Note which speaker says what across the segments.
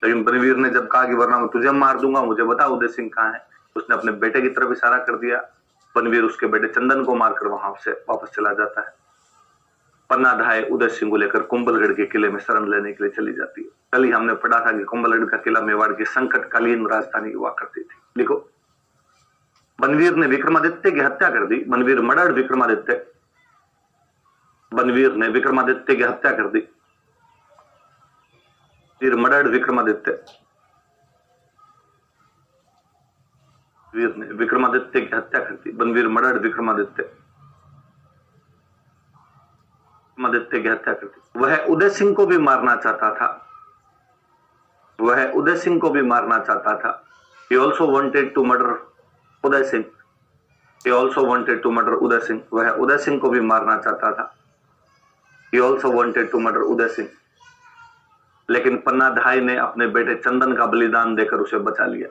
Speaker 1: लेकिन बनवीर ने जब कहा कि वरना मैं तुझे मार दूंगा, मुझे बता उदय सिंह कहाँ है, उसने अपने बेटे की तरफ इशारा कर दिया। बनवीर उसके बेटे चंदन को मारकर वहां से वापस चला जाता है। पन्ना धाय उदय सिंह को लेकर कुंभलगढ़ के किले में शरण लेने के लिए चली जाती है। कल ही हमने पढ़ा था कि कुंभलगढ़ का किला मेवाड़ की संकटकालीन राजधानी हुआ करती थी। लिखो, बनवीर ने विक्रमादित्य की हत्या कर दी। बनवीर मडड़ विक्रमादित्य, बनवीर ने विक्रमादित्य की हत्या कर दी। वीर मडड़ विक्रमादित्य, वीर ने विक्रमादित्य की हत्या कर दी। बनवीर मडड़ विक्रमादित्य की हत्या कर दी। वह उदय सिंह को भी मारना चाहता था, वह उदय सिंह को भी मारना चाहता था। He also wanted to murder Uday Singh, He also wanted to murder Uday Singh, वह उदय सिंह को भी मारना चाहता था। He also wanted to murder Uday Singh, लेकिन पन्ना धाय ने अपने बेटे चंदन का बलिदान देकर उसे बचा लिया।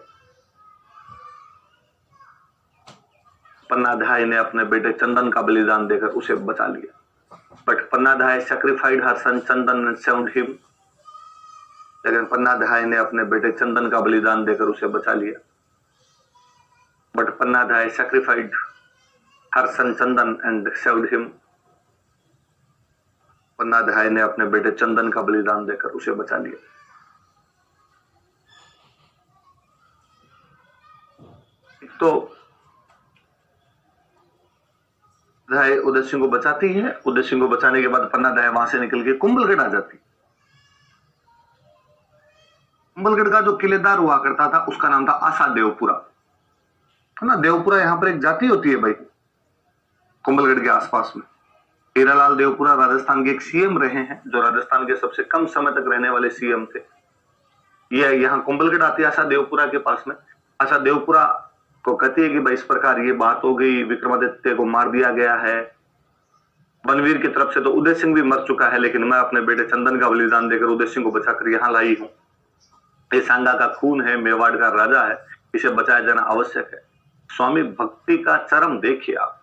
Speaker 1: पन्ना धाय ने अपने बेटे चंदन का बलिदान देकर उसे बचा लिया। But पन्ना धाय sacrificed her son Chandan and saved him, लेकिन पन्ना धाय ने अपने बेटे चंदन का बलिदान देकर उसे बचा लिया। But पन्ना धाय sacrificed her son Chandan and saved him, पन्ना धाय ने अपने बेटे चंदन का बलिदान देकर उसे बचा लिया। तो धाय उदय सिंह को बचाती है। उदय सिंह को बचाने के बाद पन्ना धाय वहां से निकल के कुंभलगढ़ आ जाती। कुंभलगढ़ का जो किलेदार हुआ करता था उसका नाम था आशा देवपुरा, है ना। देवपुरा यहाँ पर एक जाति होती है भाई, कुंभलगढ़ के आसपास में। हीरालाल देवपुरा राजस्थान के एक सीएम रहे हैं, जो राजस्थान के सबसे कम समय तक रहने वाले सीएम थे। ये यहाँ कुंभलगढ़ आती है आशा देवपुरा के पास में। आशा देवपुरा को कहती है कि भाई इस प्रकार ये बात हो गई, विक्रमादित्य को मार दिया गया है। बनवीर की तरफ से तो उदय सिंह भी मर चुका है, लेकिन मैं अपने बेटे चंदन का बलिदान देकर उदय सिंह को बचाकर यहाँ लाई हूँ। ये सांगा का खून है, मेवाड़ का राजा है, इसे बचाया जाना आवश्यक है। स्वामी भक्ति का चरम देखिए आप।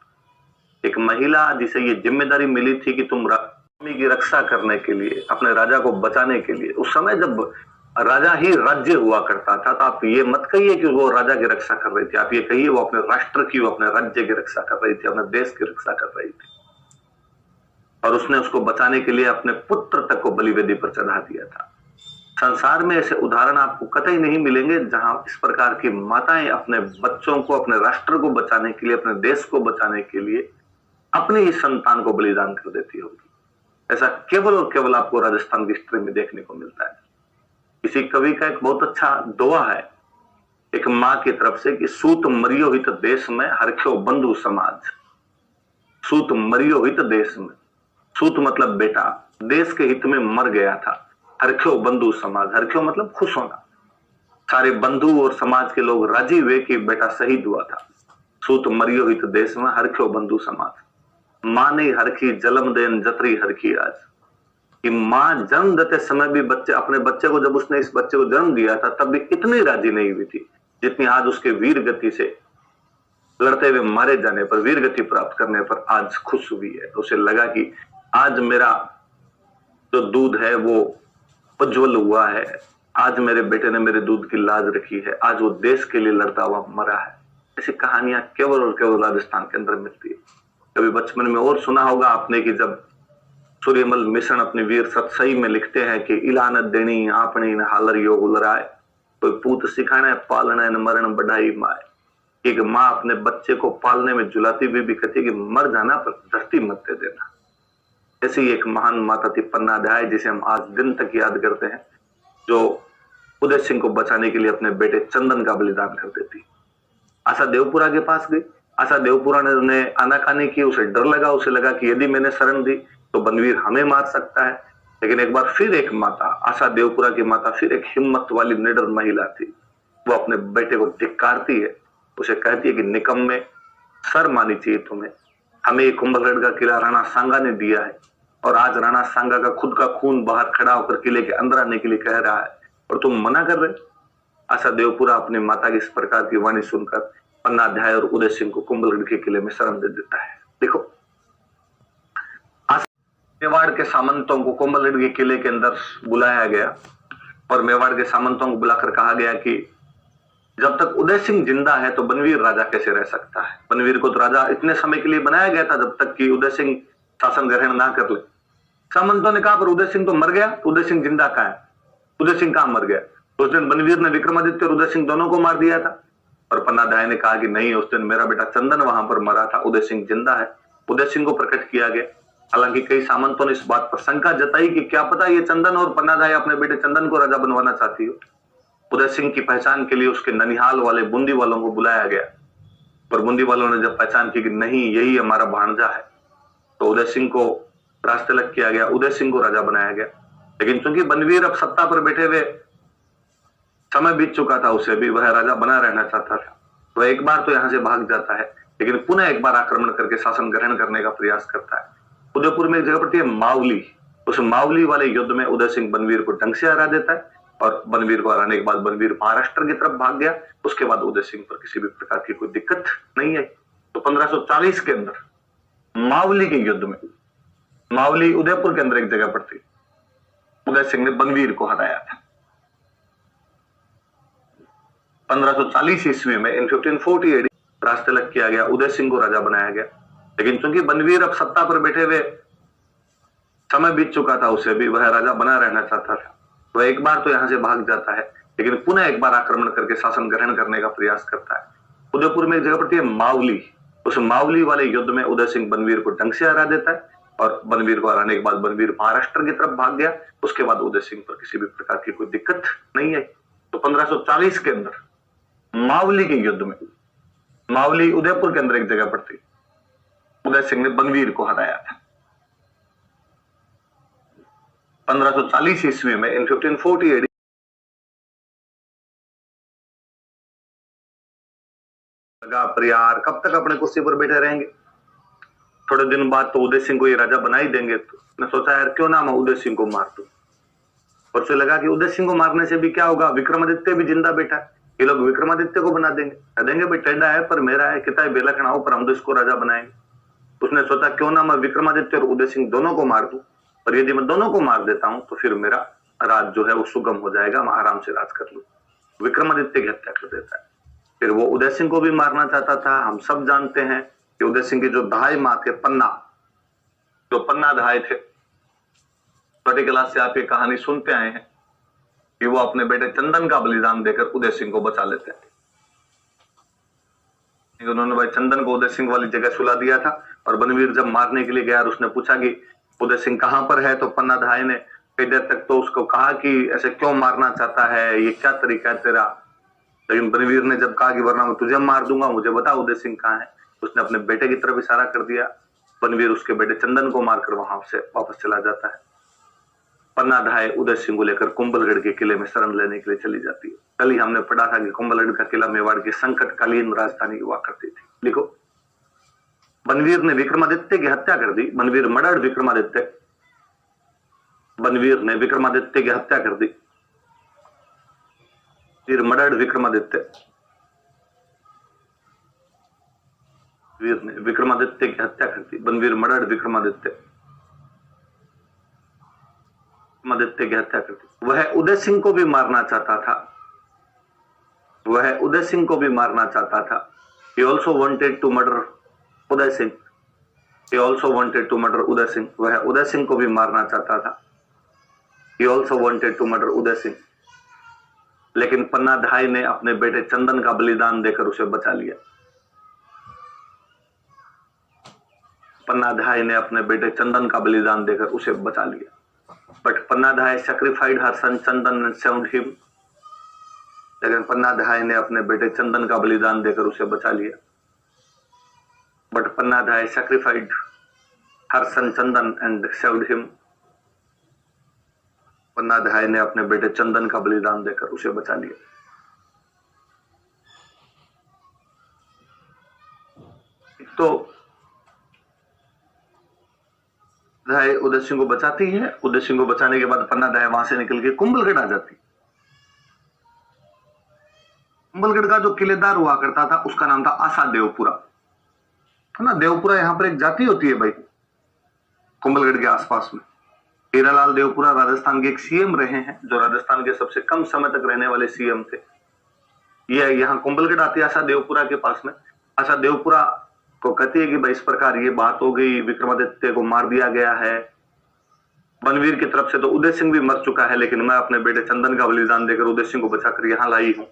Speaker 1: एक महिला जिसे ये जिम्मेदारी मिली थी कि तुम स्वामी की रक्षा करने के लिए, अपने राजा को बचाने के लिए, उस समय जब राजा ही राज्य हुआ करता था, तो आप ये मत कहिए कि वो राजा की रक्षा कर रही थी, आप ये कहिए वो अपने राष्ट्र की, वो अपने राज्य की रक्षा कर रही थी, अपने देश की रक्षा कर रही थी। और उसने उसको बचाने के लिए अपने पुत्र तक को बलिवेदी पर चढ़ा दिया था। संसार में ऐसे उदाहरण आपको कतई नहीं मिलेंगे जहां इस प्रकार की माताएं अपने बच्चों को, अपने राष्ट्र को बचाने के लिए, अपने देश को बचाने के लिए अपने ही संतान को बलिदान कर देती होगी। ऐसा केवल और केवल आपको राजस्थान की हिस्ट्री में देखने को मिलता है। किसी कवि का एक बहुत अच्छा दोहा है एक मां की तरफ से कि सूत मरियो हित देश में हरख्यो बंधु समाज। सूत मरियो हित देश में, सूत मतलब बेटा, देश के हित में मर गया था। हरख्यो बंधु समाज, हरख्यो मतलब खुश होना। सारे बंधु और समाज के लोग राजी हुए कि बेटा शहीद हुआ था। सूत मरियो हित देश में हरख्यो बंधु समाज। मां ने हरखी जलम देन जतरी हरखी आज, कि मां जन्म देते समय भी बच्चे, अपने बच्चे को, जब उसने इस बच्चे को जन्म दिया था तब भी इतनी राजी नहीं हुई थी जितनी आज उसके वीर गति से लड़ते हुए मारे जाने पर, वीर गति प्राप्त करने पर आज खुश हुई है। तो उसे लगा कि आज मेरा जो दूध है वो उज्जवल हुआ है, आज मेरे बेटे ने मेरे दूध की लाज रखी है, आज वो देश के लिए लड़ता हुआ मरा है। ऐसी कहानियां केवल और केवल राजस्थान के अंदर मिलती है। कभी बचपन में और सुना होगा आपने कि जब सूर्यमल मिश्रण अपनी वीर सतसई में लिखते हैं कि इलानत देनी आपनी न हालर यो उलराए, कोई पूत सिखाना पालना न मरण बढ़ाई माए। एक माँ अपने बच्चे को पालने में जुलाती हुई भी कहती है कि मर जाना पर धरती मत दे देना। ऐसी एक महान माता थी पन्ना धाय, जिसे हम आज दिन तक याद करते हैं, जो उदय सिंह को बचाने के लिए अपने बेटे चंदन का बलिदान कर देती। आशा देवपुरा के पास गई। आशा देवपुरा ने आनाकानी की, उसे डर लगा, उसे लगा कि यदि मैंने शरण दी तो बनवीर हमें मार सकता है। लेकिन एक बार फिर एक माता, आशा देवपुरा की माता, फिर एक हिम्मत वाली निडर महिला थी। वो अपने बेटे को धिक्कारती है, उसे कहती है कि निकम्मे, शर्म आनी चाहिए तुम्हें। हमें कुंभलगढ़ का किला राणा सांगा ने दिया है और आज राणा सांगा का खुद का खून बाहर खड़ा होकर किले के अंदर आने के लिए कह रहा है और तुम मना कर रहे। आशा देवपुरा अपनी माता की इस प्रकार की वाणी सुनकर पन्ना धाय और उदय सिंह को कुंभलगढ़ के किले में शरण दे देता है। देखो, मेवाड़ के सामंतों को कुंभलगढ़ के किले के अंदर बुलाया गया और मेवाड़ के सामंतों को बुलाकर कहा गया कि जब तक उदय सिंह जिंदा है तो बनवीर राजा कैसे रह सकता है। बनवीर को तो राजा इतने समय के लिए बनाया गया था जब तक कि उदय सिंह शासन ग्रहण ना कर ले। सामंतों ने कहा पर उदय सिंह तो मर गया, उदय सिंह जिंदा कहां है, उदय सिंह कहां मर गया। तो उस दिन बनवीर ने विक्रमादित्य और उदय सिंह दोनों को मार दिया था। और पन्नाधाय ने कहा कि नहीं, उस दिन मेरा बेटा चंदन वहां पर मरा था, उदय सिंह जिंदा है। उदय सिंह को प्रकट किया गया। हालांकि कई सामंतों ने इस बात पर शंका जताई कि क्या पता ये चंदन और पन्नाधाय अपने बेटे चंदन को राजा बनवाना चाहती हो। उदय सिंह की पहचान के लिए उसके ननिहाल वाले बूंदी वालों को बुलाया गया, पर बूंदी वालों ने जब पहचान की कि नहीं यही हमारा भांजा है, तो उदय सिंह को राजतिलक किया गया, उदय सिंह को राजा बनाया गया। लेकिन चूंकि बनवीर अब सत्ता पर बैठे हुए समय बीत चुका था, उसे भी वह राजा बना रहना चाहता था। वह एक बार तो यहां से भाग जाता है, लेकिन पुनः एक बार आक्रमण करके शासन ग्रहण करने का प्रयास करता है। उदयपुर में एक जगह पड़ती है मावली। उस मावली वाले युद्ध में उदय सिंह बनवीर को ढंग से हरा देता है और बनवीर को हराने के बाद बनवीर महाराष्ट्र की तरफ भाग गया। उसके बाद उदय सिंह पर किसी भी प्रकार की कोई दिक्कत नहीं आई। तो 1540 के अंदर मावली के युद्ध में, मावली उदयपुर के अंदर एक जगह पड़ती, उदय सिंह ने बनवीर को हराया था। 1540 ईस्वी में इन 1540 AD राजतिलक किया गया, उदय सिंह को राजा बनाया गया। लेकिन चूंकि बनवीर अब सत्ता पर बैठे हुए समय बीत चुका था, उसे भी वह राजा बना रहना चाहता था। वह एक बार तो यहां से भाग जाता है, लेकिन पुनः एक बार आक्रमण करके शासन ग्रहण करने का प्रयास करता है। उदयपुर में एक जगह पड़ती है मावली। उस मावली वाले युद्ध में उदय सिंह बनवीर को ढंग से हरा देता है और बनवीर को हराने के बाद बनवीर महाराष्ट्र की तरफ भाग गया। उसके बाद उदय सिंह पर किसी भी प्रकार की कोई दिक्कत नहीं आई। तो 1540 के अंदर मावली के युद्ध में, मावली उदयपुर के अंदर एक जगह पड़ती, उदय सिंह ने बनवीर को हराया था। 1540 ईस्वी में इन 1540 AD लगा पर यार कब तक अपने कुर्सी पर बैठे रहेंगे, थोड़े दिन बाद तो उदय सिंह को ये राजा बना ही देंगे। तो मैं सोचा यार क्यों ना मैं उदय सिंह को मार दूं। और उसे लगा कि उदय सिंह को मारने से भी क्या होगा, विक्रमादित्य भी जिंदा बैठा है, ये लोग विक्रमादित्य को बना देंगे भाई टेढ़ा है पर मेरा है, कितना बेला खड़ाओ पर हम तो इसको राजा बनाएंगे। उसने सोचा क्यों ना मैं विक्रमादित्य और उदय सिंह दोनों को मार दूं, और यदि मैं दोनों को मार देता हूं तो फिर मेरा राज जो है वो सुगम हो जाएगा, मैं आराम से राज कर लूं। विक्रमादित्य की हत्या कर देता है। फिर वो उदय सिंह को भी मारना चाहता था। हम सब जानते हैं कि उदय सिंह की जो धाय माँ थे पन्ना, जो पन्ना धाय थे, छोटी क्लास से आप ये कहानी सुनते आए हैं कि वो अपने बेटे चंदन का बलिदान देकर उदय सिंह को बचा लेते हैं। उन्होंने भाई चंदन को उदय सिंह वाली जगह सुला दिया था और बनवीर जब मारने के लिए गया और उसने पूछा कि उदय सिंह कहां पर है, तो पन्ना धाय ने कई देर तक तो उसको कहा कि ऐसे क्यों मारना चाहता है, ये क्या तरीका है तेरा। लेकिन बनवीर ने जब कहा कि वरना मैं तुझे मार दूंगा, मुझे बता उदय सिंह कहां है, उसने अपने बेटे की तरफ इशारा कर दिया। बनवीर उसके बेटे चंदन को मारकर वहां से वापस चला जाता है। पन्ना धाय उदय सिंह को लेकर कुंभलगढ़ के किले में शरण लेने के लिए चली जाती है। कल ही हमने पढ़ा था कि कुंभलगढ़ का किला मेवाड़ की संकटकालीन राजधानी हुआ करती थी। लिखो, बनवीर ने विक्रमादित्य की हत्या कर दी। बनवीर मर्डर्ड विक्रमादित्य, बनवीर ने विक्रमादित्य की हत्या कर दी। वीर मर्डर्ड विक्रमादित्य, वीर ने विक्रमादित्य की हत्या कर दी। बनवीर मर्डर्ड विक्रमादित्य, विक्रमादित्य की हत्या कर दी। वह उदय सिंह को भी मारना चाहता था, वह उदय सिंह को भी मारना चाहता था। He also wanted to murder Uday Singh, He also wanted to murder Uday Singh, वह उदय सिंह को भी मारना चाहता था। He also wanted to murder Uday Singh, लेकिन पन्ना धाय ने अपने बेटे चंदन का बलिदान देकर उसे बचा लिया। पन्ना धाय ने अपने बेटे चंदन का बलिदान देकर उसे बचा लिया। बट पन्ना धाय sacrificed her son Chandan and saved him, लेकिन पन्ना धाय ने अपने बेटे चंदन का बलिदान देकर उसे बचा लिया। बट पन्ना धाय sacrificed her son Chandan and saved him, पन्ना धाय ने अपने बेटे चंदन का बलिदान देकर उसे बचा लिया। तो धाय उदय सिंह को बचाती है। उदय सिंह को बचाने के बाद पन्ना धाय वहां से निकल के कुंभलगढ़ आ जाती। कुंभलगढ़ का जो किलेदार हुआ करता था उसका नाम था आशा देवपुरा, है ना। देवपुरा यहां पर एक जाति होती है भाई कुंभलगढ़ के आसपास में। हीरालाल देवपुरा राजस्थान के एक सीएम रहे हैं, जो राजस्थान के सबसे कम समय तक रहने वाले सीएम थे। ये यहाँ कुंभलगढ़ आती है आशा देवपुरा के पास में। आशा देवपुरा को कहती है कि भाई इस प्रकार ये बात हो गई, विक्रमादित्य को मार दिया गया है। बनवीर की तरफ से तो उदय सिंह भी मर चुका है, लेकिन मैं अपने बेटे चंदन का बलिदान देकर उदय सिंह को बचाकर यहाँ लाई हूँ।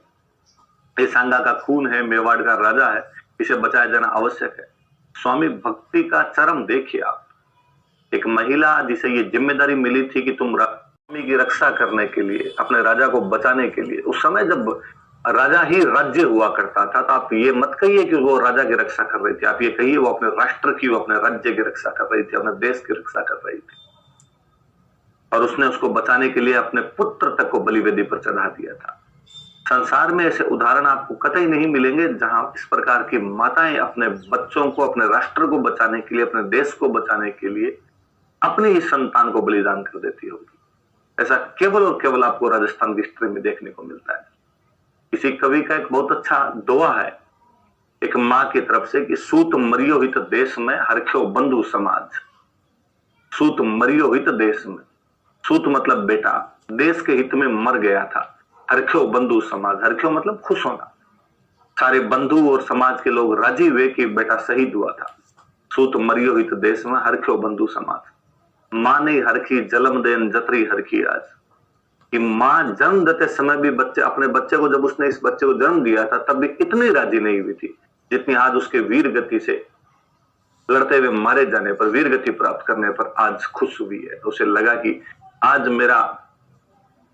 Speaker 1: ये सांगा का खून है, मेवाड़ का राजा है, इसे बचाया जाना आवश्यक है। स्वामी भक्ति का चरम देखिए आप। एक महिला जिसे ये जिम्मेदारी मिली थी कि तुम स्वामी की रक्षा करने के लिए, अपने राजा को बचाने के लिए, उस समय जब राजा ही राज्य हुआ करता था, तो आप ये मत कहिए कि वो राजा की रक्षा कर रही थी, आप ये कहिए वो अपने राष्ट्र की, वो अपने राज्य की रक्षा कर रही थी, अपने देश की रक्षा कर रही थी। और उसने उसको बचाने के लिए अपने पुत्र तक को बलिवेदी पर चढ़ा दिया था। संसार में ऐसे उदाहरण आपको कतई नहीं मिलेंगे जहां इस प्रकार की माताएं अपने बच्चों को, अपने राष्ट्र को बचाने के लिए, अपने देश को बचाने के लिए अपने ही संतान को बलिदान कर देती होगी। ऐसा केवल और केवल आपको राजस्थान की हिस्ट्री में देखने को मिलता है। किसी कवि का एक बहुत अच्छा दोहा है एक मां की तरफ से कि सूत मरियो हित देश में हरख्यो बंधु समाज। सूत मरियो हित देश में, सूत मतलब बेटा, देश के हित में मर गया था। हरख्यो बंधु समाज, हरख्यो मतलब खुश होना, सारे बंधु और समाज के लोग राजी हुए कि बेटा शहीद हुआ था। सूत मरियो हित देश में हरख्यो बंधु समाज। मां ने हरखी जलम देन जतरी हरखी आज, कि मां जन्म देते समय भी बच्चे, अपने बच्चे को, जब उसने इस बच्चे को जन्म दिया था तब भी इतनी राजी नहीं हुई थी जितनी आज उसके वीर गति से लड़ते हुए मारे जाने पर, वीर गति प्राप्त करने पर आज खुश हुई है। उसे लगा कि आज मेरा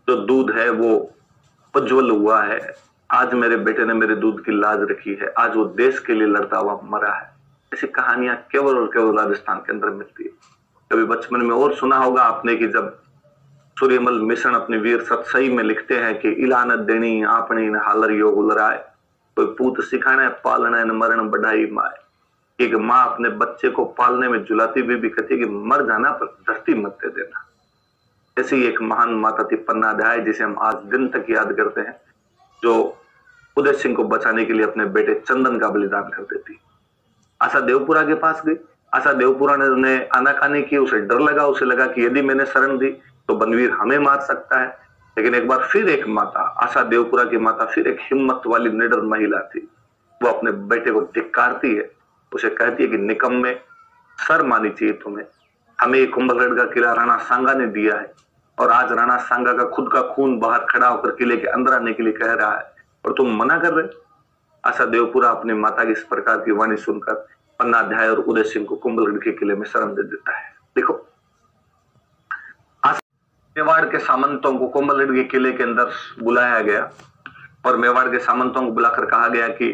Speaker 1: जो दूध है वो उज्जवल हुआ है, आज मेरे बेटे ने मेरे दूध की लाज रखी है, आज वो देश के लिए लड़ता हुआ मरा है। ऐसी कहानियां केवल और केवल राजस्थान के अंदर मिलती है। कभी बचपन में और सुना होगा आपने कि जब सूर्यमल मिश्रण अपनी वीर सतसई में लिखते हैं कि इलानत देनी आपनी न हालर यो उलराए, कोई पूत सिखाना पालना न मरण बढ़ाई माए। एक माँ अपने बच्चे को पालने में जुलाती हुई भी कहती है कि मर जाना पर धरती मत दे देना। ऐसी एक महान माता थी पन्ना अध्याय, जिसे हम आज दिन तक याद करते हैं, जो उदय सिंह को बचाने के लिए अपने बेटे चंदन का बलिदान कर देती। आशा देवपुरा के पास गई। आशा देवपुरा ने आनाकानी की, उसे डर लगा, उसे लगा कि यदि मैंने शरण दी तो बनवीर हमें मार सकता है। लेकिन एक बार फिर एक माता, आशा देवपुरा की माता, फिर एक हिम्मत वाली निडर महिला थी। वो अपने बेटे को धिक्कारती है, उसे कहती है कि निकम्मे, शर्म आनी चाहिए तुम्हें। हमें ये कुंभलगढ़ का किला राणा सांगा ने दिया है और आज राणा सांगा का खुद का खून बाहर खड़ा होकर किले के अंदर आने के लिए कह रहा है और तुम मना कर रहे। आशा देवपुरा अपनी माता की इस प्रकार की वाणी सुनकर पन्ना अध्याय और उदय सिंह को कुंभलगढ़ के किले में शरण दे देता है। देखो, मेवाड़ के सामंतों को कुंभलगढ़ के किले के अंदर बुलाया गया और मेवाड़ के सामंतों को बुलाकर कहा गया कि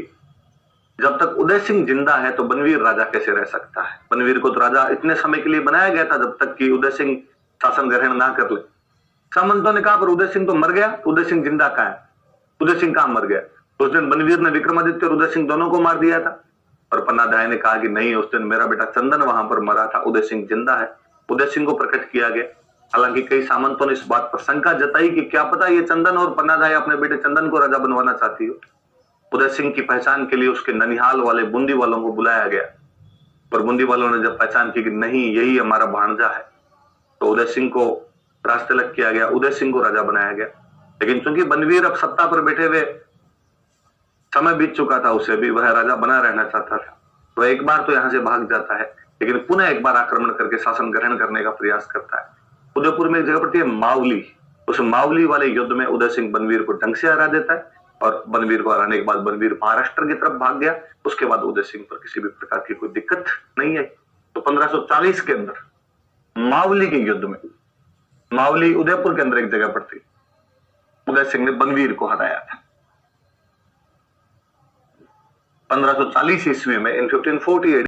Speaker 1: जब तक उदय सिंह जिंदा है तो बनवीर राजा कैसे रह सकता है। बनवीर को तो राजा इतने समय के लिए बनाया गया था जब तक कि उदय सिंह शासन ग्रहण ना कर ले। सामंतों ने कहा पर उदय सिंह तो मर गया, उदय सिंह जिंदा कहाँ है, उदय सिंह कहाँ मर गया। तो उस दिन बनवीर ने विक्रमादित्य और उदय सिंह दोनों को मार दिया था। और पन्नाध्याय ने कहा कि नहीं, उस दिन मेरा बेटा चंदन वहां पर मरा था, उदय सिंह जिंदा है। उदय सिंह को प्रकट किया गया। हालांकि कई सामंतों ने इस बात पर शंका जताई कि क्या पता ये चंदन और पन्नाध्याय अपने बेटे चंदन को राजा बनवाना चाहती हो। उदय सिंह की पहचान के लिए उसके ननिहाल वाले बूंदी वालों को बुलाया गया और बूंदी वालों ने जब पहचान की कि नहीं यही हमारा भांजा है, तो उदय सिंह को राजतिलक किया गया, उदय सिंह को राजा बनाया गया। लेकिन चूंकि बनवीर अब सत्ता पर बैठे हुए समय बीत चुका था, उसे भी वह राजा बना रहना चाहता था। वह एक बार तो यहां से भाग जाता है, लेकिन पुनः एक बार आक्रमण करके शासन ग्रहण करने का प्रयास करता है। उदयपुर में एक जगह पड़ती है मावली। उस मावली वाले युद्ध में उदय सिंह बनवीर को ढंग से हरा देता है और बनवीर को हराने के बाद बनवीर महाराष्ट्र की तरफ भाग गया। उसके बाद उदय सिंह पर किसी भी प्रकार की कोई दिक्कत नहीं आई। तो 1540 के अंदर मावली के युद्ध में, मावली उदयपुर के अंदर एक जगह पड़ती, उदय सिंह ने बनवीर को हराया था। 1540 ईस्वी में, इन 1548